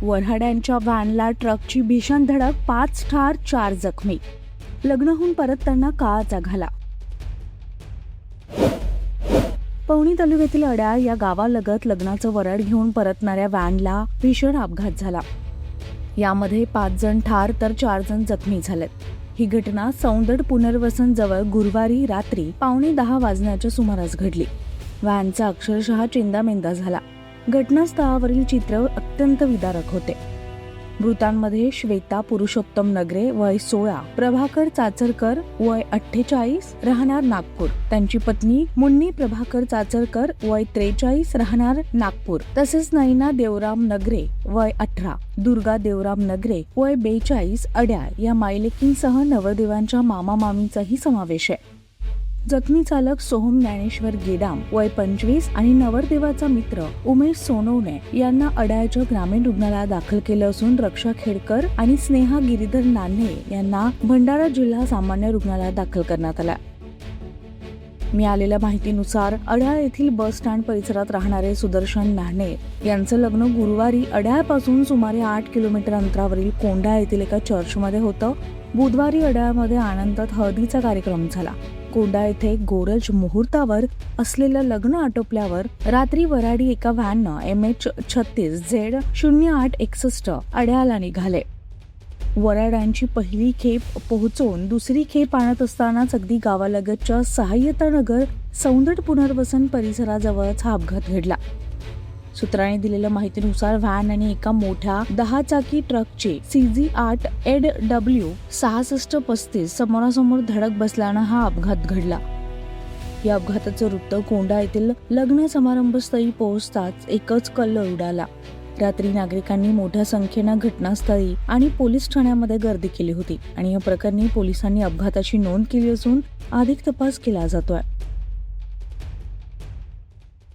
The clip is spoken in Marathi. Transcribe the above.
वऱ्हाड्यांच्या व्हॅनला ट्रकची भीषण धडक, 5 ठार 4 जखमी. लग्नाहून परतताना काळाचा घाला. पवनी तालुक्यातील अड्याळ या गावालगत लग्नाचं वऱ्हाड घेऊन परतणाऱ्या व्हॅनला भीषण अपघात झाला. यामध्ये 5 जण ठार तर 4 जण जखमी झालेत. ही घटना सौंदड पुनर्वसन जवळ गुरुवारी रात्री 9:15 वाजण्याच्या सुमारास घडली. व्हॅनचा अक्षरशः चेंदामेंदा झाला. घटनास्थळावरील चित्र अत्यंत विदारक होते. मृतांमध्ये श्वेता पुरुषोत्तम नगरे वय 16, प्रभाकर चाचरकर वय 48 राहणार नागपूर, त्यांची पत्नी मुन्नी प्रभाकर चाचरकर वय 43 राहणार नागपूर, तसेच नैना देवराम नगरे वय 18, दुर्गा देवराम नगरे वय 42 अड्याळ या मायलेकींसह नवरदेवांच्या मामा मामींचाही समावेश आहे. जखमी चालक सोहम ज्ञानेश्वर गेडाम वय 25 आणि नवरदेवाचा मित्र उमेश सोनवणे यांना अड्याळच्या ग्रामीण रुग्णालयात दाखल केलं असून रक्षा खेडकर आणि स्नेहा गिरीधर नान्हे यांना भंडारा जिल्हा सामान्य रुग्णालयात दाखल करण्यात आला. मिळालेल्या माहितीनुसार अड्याळ येथील बस स्टँड परिसरात राहणारे सुदर्शन नान्हे यांचं लग्न गुरुवारी अड्याळपासून सुमारे 8 किलोमीटर अंतरावरील कोंढा येथील एका चर्चमध्ये होतं. बुधवारी अड्याळमध्ये आनंदात हळदीचा कार्यक्रम झाला. कोंढा येथे गोरज मुहूर्तावर असलेलं लग्न आटोपल्यावर रात्री वऱ्हाडी एका व्हॅननं MH36Z0861 अड्याळला निघाले. वऱ्हाड्यांची पहिली खेप पोहोचवून दुसरी खेप आणत असतानाच अगदी गावालगतच्या सहाय्यतानगर सौंदड पुनर्वसन परिसराजवळच हा अपघात घडला. सूत्रांनी दिलेल्या माहितीनुसार व्हॅन आणि एका मोठ्या 10 चाकी ट्रकचे CG8 AW 6635 समोरासमोर धडक बसल्यानं हा अपघात घडला. या अपघाताचं वृत्त कोंढा येथील लग्न समारंभस्थळी पोहोचताच एकच कल्लोळ उडाला. रात्री नागरिकांनी मोठ्या संख्येनं घटनास्थळी आणि पोलीस ठाण्यामध्ये गर्दी केली होती आणि या प्रकरणी पोलिसांनी अपघाताची नोंद केली असून अधिक तपास केला जातोय.